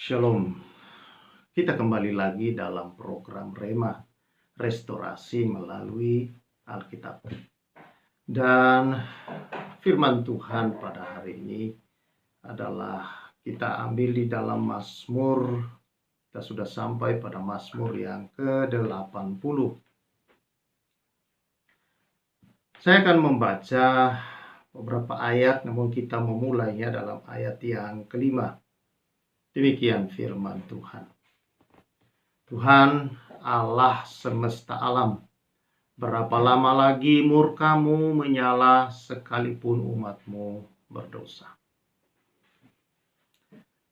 Shalom, kita kembali lagi dalam program Rema, restorasi melalui Alkitab. Dan firman Tuhan pada hari ini adalah kita ambil di dalam Mazmur. Kita sudah sampai pada Mazmur yang ke-80. Saya akan membaca beberapa ayat, namun kita memulainya dalam ayat yang kelima. Demikian firman Tuhan. Tuhan Allah semesta alam, berapa lama lagi murkamu menyala sekalipun umatmu berdosa.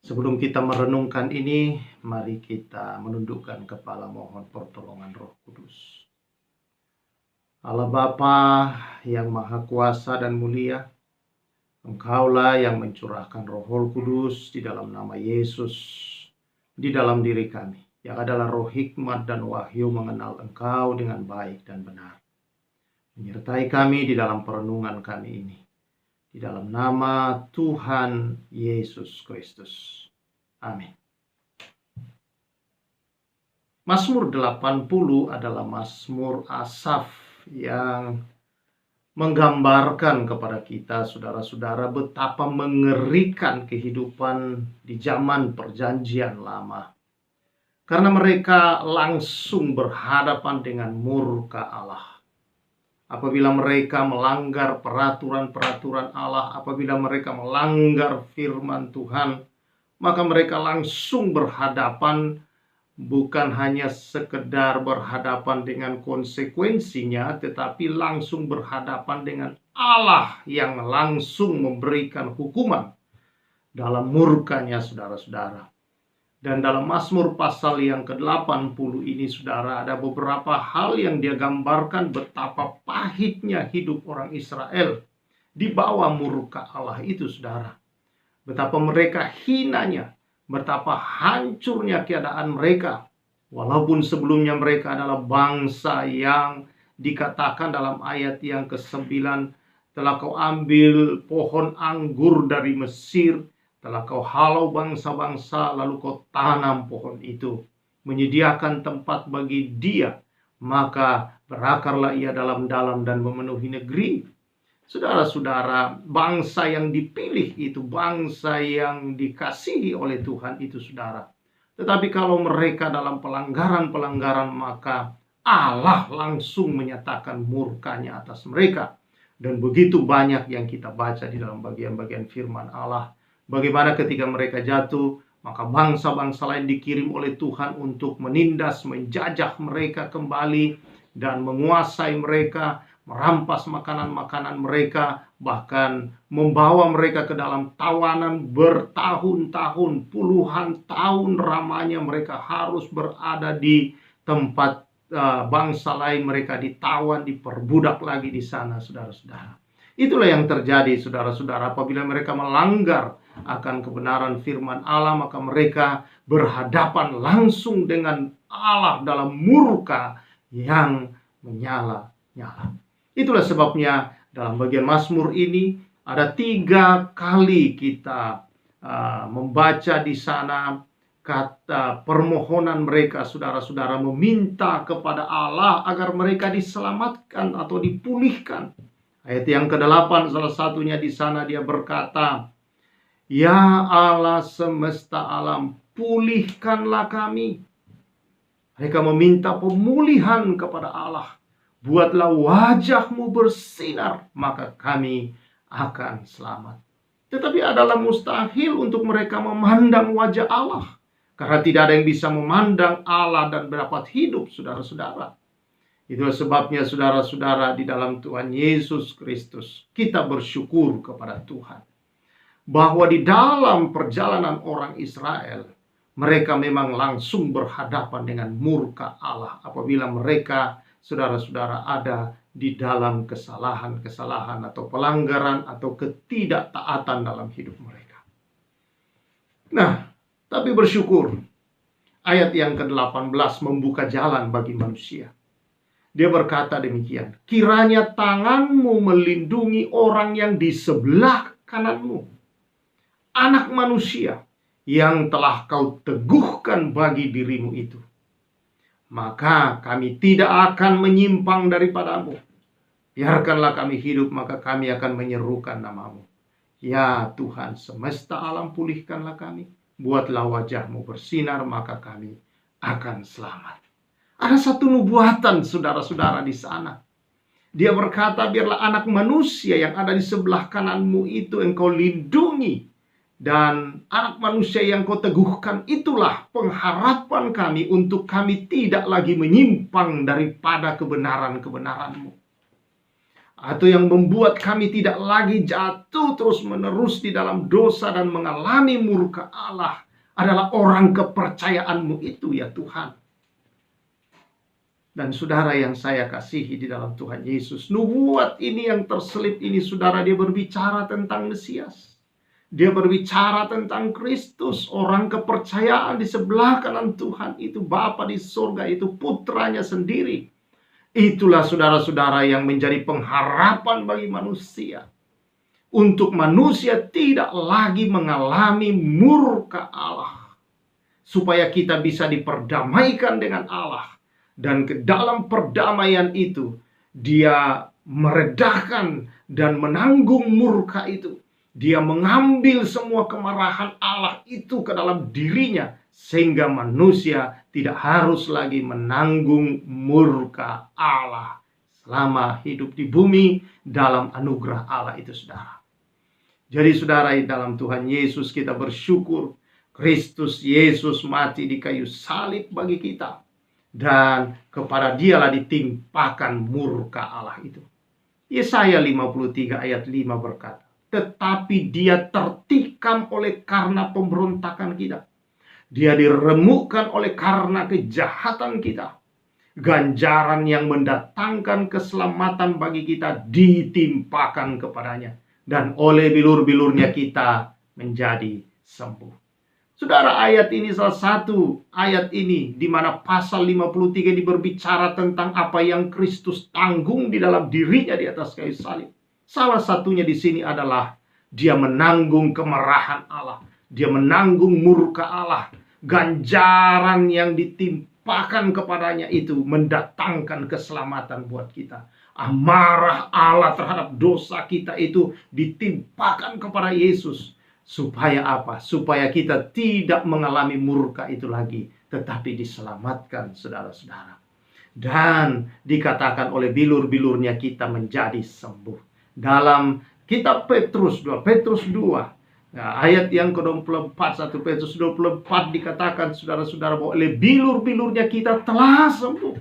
Sebelum kita merenungkan ini, mari kita menundukkan kepala mohon pertolongan Roh Kudus. Allah Bapa yang Maha Kuasa dan Mulia, Engkaulah yang mencurahkan Roh Kudus di dalam nama Yesus di dalam diri kami, yang adalah roh hikmat dan wahyu mengenal Engkau dengan baik dan benar. Menyertai kami di dalam perenungan kami ini, di dalam nama Tuhan Yesus Kristus. Amin. Mazmur 80 adalah Mazmur Asaf yang menggambarkan kepada kita, saudara-saudara, betapa mengerikan kehidupan di zaman perjanjian lama. Karena mereka langsung berhadapan dengan murka Allah. Apabila mereka melanggar peraturan-peraturan Allah, apabila mereka melanggar firman Tuhan, maka mereka langsung berhadapan, bukan hanya sekedar berhadapan dengan konsekuensinya, tetapi langsung berhadapan dengan Allah yang langsung memberikan hukuman dalam murkanya, saudara-saudara. Dan dalam Mazmur pasal yang ke-80 ini, saudara, ada beberapa hal yang dia gambarkan betapa pahitnya hidup orang Israel di bawah murka Allah itu, saudara. Betapa mereka hinanya, betapa hancurnya keadaan mereka. Walaupun sebelumnya mereka adalah bangsa yang dikatakan dalam ayat yang ke-9, telah kau ambil pohon anggur dari Mesir, telah kau halau bangsa-bangsa, lalu kau tanam pohon itu, menyediakan tempat bagi dia, maka berakarlah ia dalam-dalam dan memenuhi negeri. Saudara-saudara, bangsa yang dipilih itu, bangsa yang dikasihi oleh Tuhan itu, saudara. Tetapi kalau mereka dalam pelanggaran-pelanggaran, maka Allah langsung menyatakan murkanya atas mereka. Dan begitu banyak yang kita baca di dalam bagian-bagian firman Allah. Bagaimana ketika mereka jatuh, maka bangsa-bangsa lain dikirim oleh Tuhan untuk menindas, menjajah mereka kembali, dan menguasai mereka, merampas makanan-makanan mereka, bahkan membawa mereka ke dalam tawanan bertahun-tahun, puluhan tahun lamanya mereka harus berada di tempat bangsa lain. Mereka ditawan, diperbudak lagi di sana, saudara-saudara. Itulah yang terjadi, saudara-saudara, apabila mereka melanggar akan kebenaran firman Allah, maka mereka berhadapan langsung dengan Allah dalam murka yang menyala-nyala. Itulah sebabnya dalam bagian Mazmur ini ada 3 kali kita membaca di sana kata permohonan mereka, saudara-saudara, meminta kepada Allah agar mereka diselamatkan atau dipulihkan. Ayat yang ke-8 salah satunya di sana dia berkata, "Ya Allah semesta alam, pulihkanlah kami." Mereka meminta pemulihan kepada Allah. Buatlah wajahmu bersinar, maka kami akan selamat. Tetapi adalah mustahil untuk mereka memandang wajah Allah. Karena tidak ada yang bisa memandang Allah dan dapat hidup, saudara-saudara. Itulah sebabnya, saudara-saudara, di dalam Tuhan Yesus Kristus, kita bersyukur kepada Tuhan. Bahwa di dalam perjalanan orang Israel, mereka memang langsung berhadapan dengan murka Allah apabila mereka, saudara-saudara, ada di dalam kesalahan-kesalahan atau pelanggaran atau ketidaktaatan dalam hidup mereka. Nah, tapi bersyukur, ayat yang ke-18 membuka jalan bagi manusia. Dia berkata demikian, "Kiranya tanganmu melindungi orang yang di sebelah kananmu. Anak manusia, yang telah kau teguhkan bagi dirimu itu. Maka kami tidak akan menyimpang daripadamu. Biarkanlah kami hidup, maka kami akan menyerukan namamu. Ya Tuhan semesta alam, pulihkanlah kami. Buatlah wajahmu bersinar, maka kami akan selamat. Ada satu nubuatan saudara-saudara di sana. Dia berkata, biarlah anak manusia yang ada di sebelah kananmu itu engkau lindungi. Dan anak manusia yang kau teguhkan itulah pengharapan kami untuk kami tidak lagi menyimpang daripada kebenaran-kebenaranmu. Atau yang membuat kami tidak lagi jatuh terus-menerus di dalam dosa dan mengalami murka Allah adalah orang kepercayaanmu itu ya Tuhan. Dan saudara yang saya kasihi di dalam Tuhan Yesus, nubuat ini yang terselip ini saudara, dia berbicara tentang Mesias. Dia berbicara tentang Kristus, orang kepercayaan di sebelah kanan Tuhan itu, Bapa di surga itu, putranya sendiri. Itulah saudara-saudara yang menjadi pengharapan bagi manusia. Untuk manusia tidak lagi mengalami murka Allah. Supaya kita bisa diperdamaikan dengan Allah. Dan ke dalam perdamaian itu, dia meredahkan dan menanggung murka itu. Dia mengambil semua kemarahan Allah itu ke dalam dirinya. Sehingga manusia tidak harus lagi menanggung murka Allah selama hidup di bumi dalam anugerah Allah itu saudara. Jadi saudara, dalam Tuhan Yesus kita bersyukur. Kristus Yesus mati di kayu salib bagi kita. Dan kepada dialah ditimpakan murka Allah itu. Yesaya 53 ayat 5 berkata, tetapi dia tertikam oleh karena pemberontakan kita. Dia diremukkan oleh karena kejahatan kita. Ganjaran yang mendatangkan keselamatan bagi kita ditimpakan kepadanya. Dan oleh bilur-bilurnya kita menjadi sembuh. Saudara, ayat ini salah satu ayat ini di mana pasal 53 ini berbicara tentang apa yang Kristus tanggung di dalam dirinya di atas kayu salib. Salah satunya di sini adalah dia menanggung kemarahan Allah. Dia menanggung murka Allah. Ganjaran yang ditimpakan kepadanya itu mendatangkan keselamatan buat kita. Amarah Allah terhadap dosa kita itu ditimpakan kepada Yesus. Supaya apa? Supaya kita tidak mengalami murka itu lagi, tetapi diselamatkan saudara-saudara. Dan dikatakan oleh bilur-bilurnya kita menjadi sembuh. Dalam kitab Petrus 2, nah, ayat yang ke-24, 1 Petrus 24 dikatakan saudara-saudara bahwa oleh bilur-bilurnya kita telah sembuh.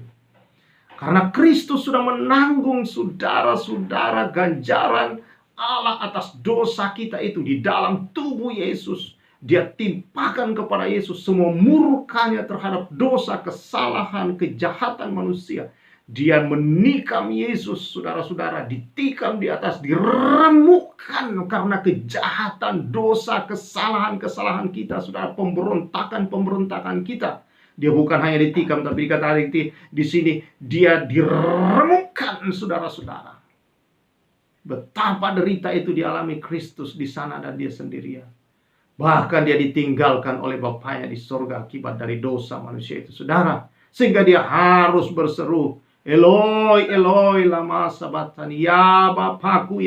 Karena Kristus sudah menanggung saudara-saudara ganjaran Allah atas dosa kita itu di dalam tubuh Yesus. Dia timpakan kepada Yesus semua murkanya terhadap dosa, kesalahan, kejahatan manusia. Dia menikam Yesus, saudara-saudara, ditikam di atas, diremukkan karena kejahatan, dosa, kesalahan kita, saudara, pemberontakan kita. Dia bukan hanya ditikam, tapi dikatakan di sini dia diremukkan, saudara-saudara. Betapa derita itu dialami Kristus di sana dan dia sendirian. Bahkan dia ditinggalkan oleh Bapaknya di surga akibat dari dosa manusia itu, saudara. Sehingga dia harus berseru, Eloi, Eloi, lama sabachthani. Ya Bapakku,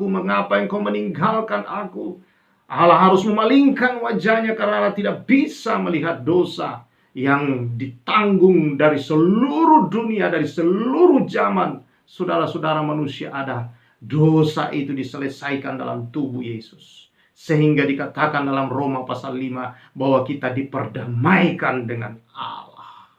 mengapa engkau meninggalkan aku? Allah harus memalingkan wajahnya karena Allah tidak bisa melihat dosa yang ditanggung dari seluruh dunia, dari seluruh zaman. Saudara-saudara, manusia ada. Dosa itu diselesaikan dalam tubuh Yesus. Sehingga dikatakan dalam Roma pasal 5 bahwa kita diperdamaikan dengan Allah.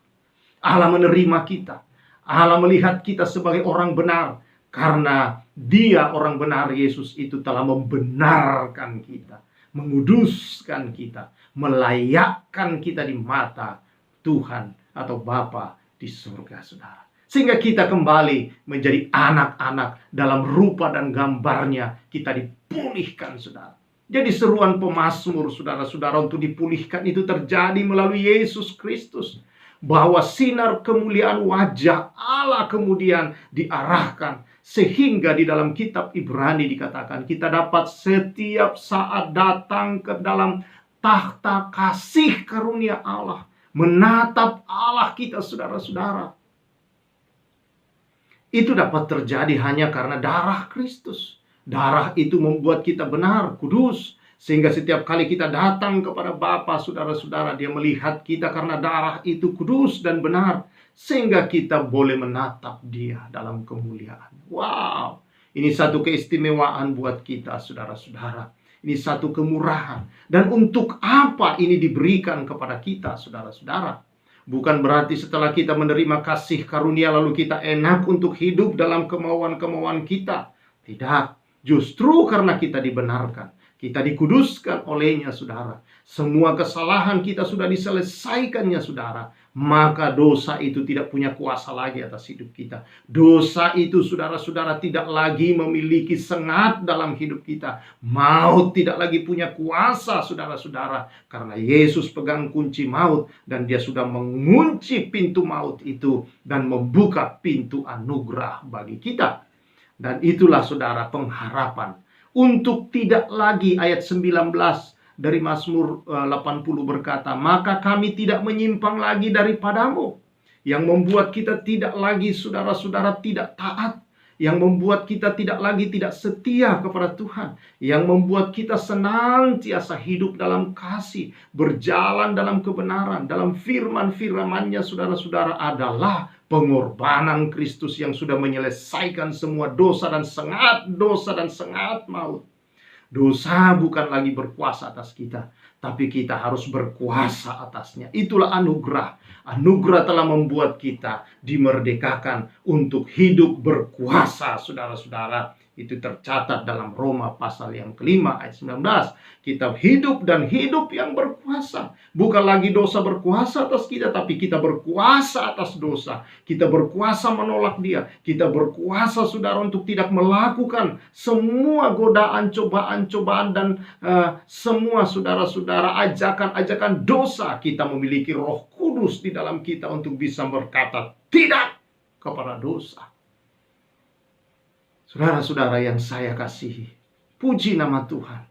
Allah menerima kita. Allah melihat kita sebagai orang benar. Karena dia orang benar, Yesus itu telah membenarkan kita. Menguduskan kita. Melayakkan kita di mata Tuhan atau Bapa di surga, saudara. Sehingga kita kembali menjadi anak-anak dalam rupa dan gambarnya. Kita dipulihkan, saudara. Jadi seruan pemazmur, saudara-saudara, untuk dipulihkan itu terjadi melalui Yesus Kristus. Bahwa sinar kemuliaan wajah Allah kemudian diarahkan. Sehingga di dalam kitab Ibrani dikatakan kita dapat setiap saat datang ke dalam tahta kasih karunia Allah, menatap Allah kita, saudara-saudara. Itu dapat terjadi hanya karena darah Kristus. Darah itu membuat kita benar, kudus, sehingga setiap kali kita datang kepada Bapa, saudara-saudara, Dia melihat kita karena darah itu kudus dan benar, sehingga kita boleh menatap Dia dalam kemuliaan. Wow, ini satu keistimewaan buat kita, saudara-saudara. Ini satu kemurahan. Dan untuk apa ini diberikan kepada kita, saudara-saudara? Bukan berarti setelah kita menerima kasih karunia lalu kita enak untuk hidup dalam kemauan-kemauan kita. Tidak. Justru karena kita dibenarkan, kita dikuduskan olehnya, saudara. Semua kesalahan kita sudah diselesaikannya, saudara. Maka dosa itu tidak punya kuasa lagi atas hidup kita. Dosa itu, saudara-saudara, tidak lagi memiliki sengat dalam hidup kita. Maut tidak lagi punya kuasa, saudara-saudara. Karena Yesus pegang kunci maut, dan Dia sudah mengunci pintu maut itu dan membuka pintu anugerah bagi kita. Dan itulah, saudara, pengharapan untuk tidak lagi. Ayat 19 dari Mazmur 80 berkata, maka kami tidak menyimpang lagi daripadamu. Yang membuat kita tidak lagi, saudara-saudara, tidak taat. Yang membuat kita tidak lagi tidak setia kepada Tuhan. Yang membuat kita senantiasa hidup dalam kasih, berjalan dalam kebenaran, dalam firman-firman-Nya, saudara-saudara, adalah pengorbanan Kristus yang sudah menyelesaikan semua dosa dan sengat maut. Dosa bukan lagi berkuasa atas kita, tapi kita harus berkuasa atasnya. Itulah anugerah. Anugerah telah membuat kita dimerdekakan untuk hidup berkuasa, saudara-saudara. Itu tercatat dalam Roma pasal yang kelima ayat 19. Kita hidup dan hidup yang berkuasa. Bukan lagi dosa berkuasa atas kita, tapi kita berkuasa atas dosa. Kita berkuasa menolak dia. Kita berkuasa, saudara, untuk tidak melakukan semua godaan, cobaan-cobaan, dan semua, saudara-saudara, ajakan-ajakan dosa. Kita memiliki Roh Kudus di dalam kita untuk bisa berkata tidak kepada dosa. Saudara-saudara yang saya kasihi, puji nama Tuhan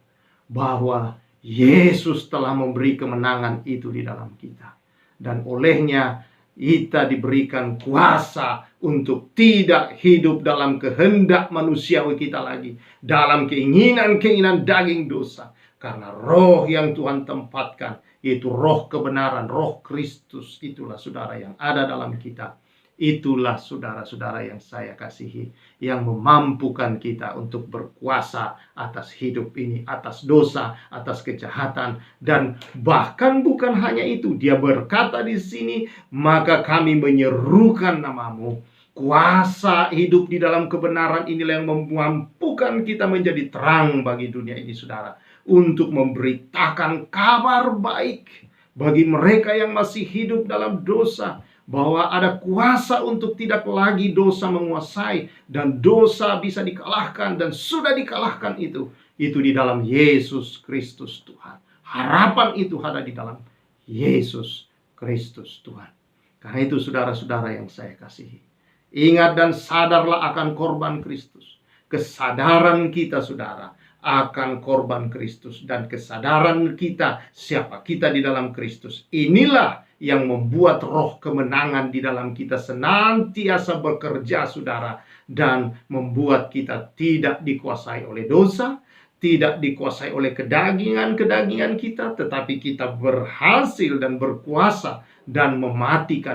bahwa Yesus telah memberi kemenangan itu di dalam kita. Dan olehnya kita diberikan kuasa untuk tidak hidup dalam kehendak manusiawi kita lagi, dalam keinginan-keinginan daging dosa. Karena roh yang Tuhan tempatkan, yaitu roh kebenaran, roh Kristus, itulah, saudara, yang ada dalam kita. Itulah, saudara-saudara yang saya kasihi, yang memampukan kita untuk berkuasa atas hidup ini, atas dosa, atas kejahatan. Dan bahkan bukan hanya itu, Dia berkata di sini, maka kami menyerukan namamu. Kuasa hidup di dalam kebenaran inilah yang memampukan kita menjadi terang bagi dunia ini, saudara, untuk memberitakan kabar baik bagi mereka yang masih hidup dalam dosa, bahwa ada kuasa untuk tidak lagi dosa menguasai, dan dosa bisa dikalahkan, dan sudah dikalahkan itu di dalam Yesus Kristus Tuhan. Harapan itu ada di dalam Yesus Kristus Tuhan. Karena itu, saudara-saudara yang saya kasihi, ingat dan sadarlah akan korban Kristus. Kesadaran kita, saudara, akan korban Kristus, dan kesadaran kita siapa kita di dalam Kristus, inilah yang membuat roh kemenangan di dalam kita senantiasa bekerja, saudara, dan membuat kita tidak dikuasai oleh dosa, tidak dikuasai oleh kedagingan kita, tetapi kita berhasil dan berkuasa dan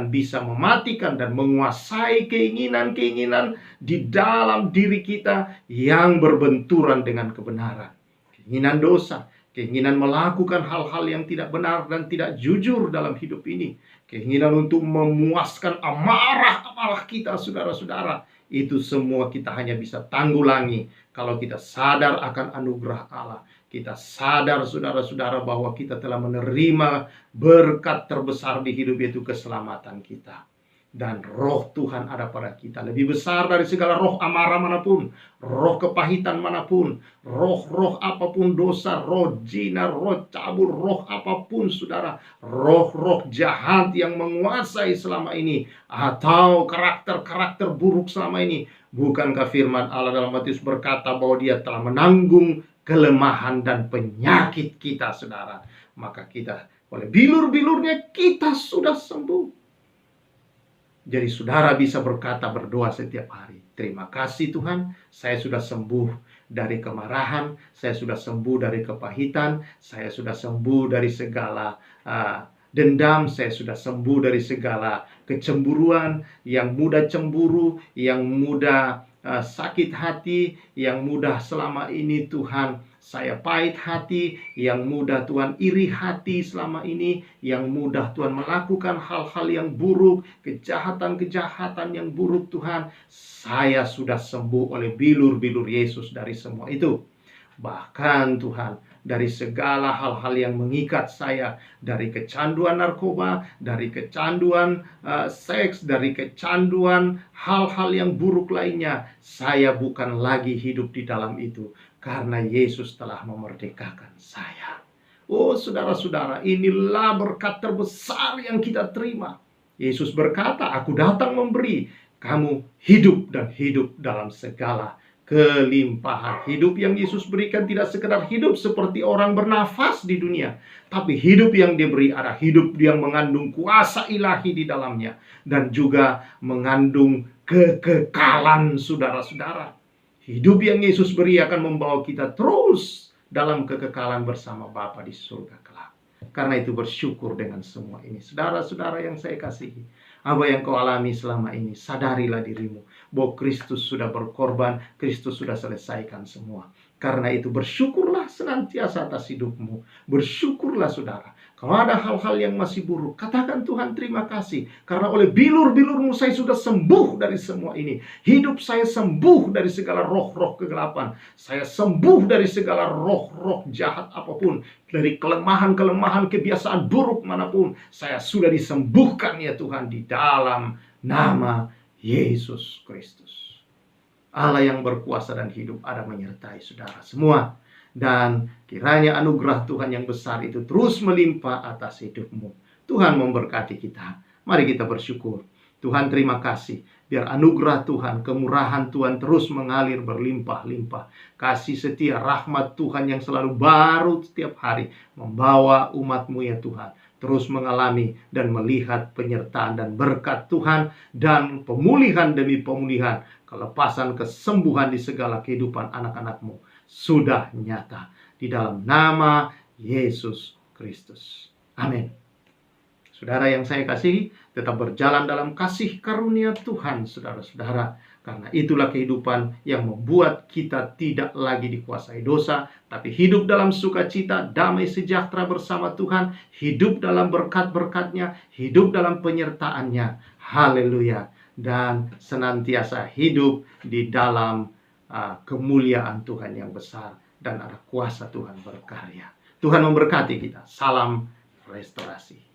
bisa mematikan dan menguasai keinginan-keinginan di dalam diri kita yang berbenturan dengan kebenaran. Keinginan dosa, keinginan melakukan hal-hal yang tidak benar dan tidak jujur dalam hidup ini, keinginan untuk memuaskan amarah kita, saudara-saudara, itu semua kita hanya bisa tanggulangi kalau kita sadar akan anugerah Allah. Kita sadar, saudara-saudara, bahwa kita telah menerima berkat terbesar di hidup, yaitu keselamatan kita. Dan roh Tuhan ada pada kita, lebih besar dari segala roh amarah manapun, roh kepahitan manapun, roh-roh apapun dosa, roh zina, roh cabul, roh apapun, saudara, roh-roh jahat yang menguasai selama ini, atau karakter-karakter buruk selama ini. Bukankah firman Allah dalam Matius berkata bahwa Dia telah menanggung kelemahan dan penyakit kita, saudara? maka kita oleh bilur-bilurnya kita sudah sembuh. Jadi saudara bisa berkata, berdoa setiap hari, terima kasih Tuhan, saya sudah sembuh dari kemarahan, saya sudah sembuh dari kepahitan, saya sudah sembuh dari segala dendam, saya sudah sembuh dari segala kecemburuan, yang mudah cemburu, yang mudah sakit hati, yang mudah selama ini Tuhan saya pahit hati, yang mudah Tuhan iri hati selama ini, yang mudah Tuhan melakukan hal-hal yang buruk, kejahatan-kejahatan yang buruk Tuhan, saya sudah sembuh oleh bilur-bilur Yesus dari semua itu. Bahkan Tuhan, dari segala hal-hal yang mengikat saya, dari kecanduan narkoba, dari kecanduan seks, dari kecanduan hal-hal yang buruk lainnya, saya bukan lagi hidup di dalam itu, karena Yesus telah memerdekakan saya. Oh saudara-saudara, inilah berkat terbesar yang kita terima. Yesus berkata, aku datang memberi kamu hidup dan hidup dalam segala kelimpahan. Hidup yang Yesus berikan tidak sekedar hidup seperti orang bernafas di dunia, tapi hidup yang diberi adalah hidup yang mengandung kuasa ilahi di dalamnya, dan juga mengandung kekekalan saudara-saudara. Hidup yang Yesus beri akan membawa kita terus dalam kekekalan bersama Bapa di surga kelak. Karena itu bersyukur dengan semua ini. Saudara-saudara yang saya kasihi, apa yang kau alami selama ini, sadarilah dirimu bahwa Kristus sudah berkorban, Kristus sudah selesaikan semua. Karena itu bersyukurlah senantiasa atas hidupmu. Bersyukurlah saudara. Kalau ada hal-hal yang masih buruk, katakan Tuhan terima kasih. Karena oleh bilur-bilurmu saya sudah sembuh dari semua ini. Hidup saya sembuh dari segala roh-roh kegelapan. Saya sembuh dari segala roh-roh jahat apapun. Dari kelemahan-kelemahan kebiasaan buruk manapun. Saya sudah disembuhkan ya Tuhan di dalam nama Yesus Kristus. Allah yang berkuasa dan hidup ada menyertai saudara semua. Dan kiranya anugerah Tuhan yang besar itu terus melimpah atas hidupmu. Tuhan memberkati kita. Mari kita bersyukur. Tuhan terima kasih. Biar anugerah Tuhan, kemurahan Tuhan terus mengalir berlimpah-limpah. Kasih setia, rahmat Tuhan yang selalu baru setiap hari membawa umat-Mu ya Tuhan terus mengalami dan melihat penyertaan dan berkat Tuhan, dan pemulihan demi pemulihan, kelepasan, kesembuhan di segala kehidupan anak-anak-Mu sudah nyata di dalam nama Yesus Kristus. Amin. Saudara yang saya kasihi, tetap berjalan dalam kasih karunia Tuhan, saudara-saudara. Karena itulah kehidupan yang membuat kita tidak lagi dikuasai dosa, tapi hidup dalam sukacita, damai sejahtera bersama Tuhan, hidup dalam berkat-berkat-Nya, hidup dalam penyertaan-Nya. Haleluya. Dan senantiasa hidup di dalam kemuliaan Tuhan yang besar, dan ada kuasa Tuhan berkarya. Tuhan memberkati kita. Salam restorasi.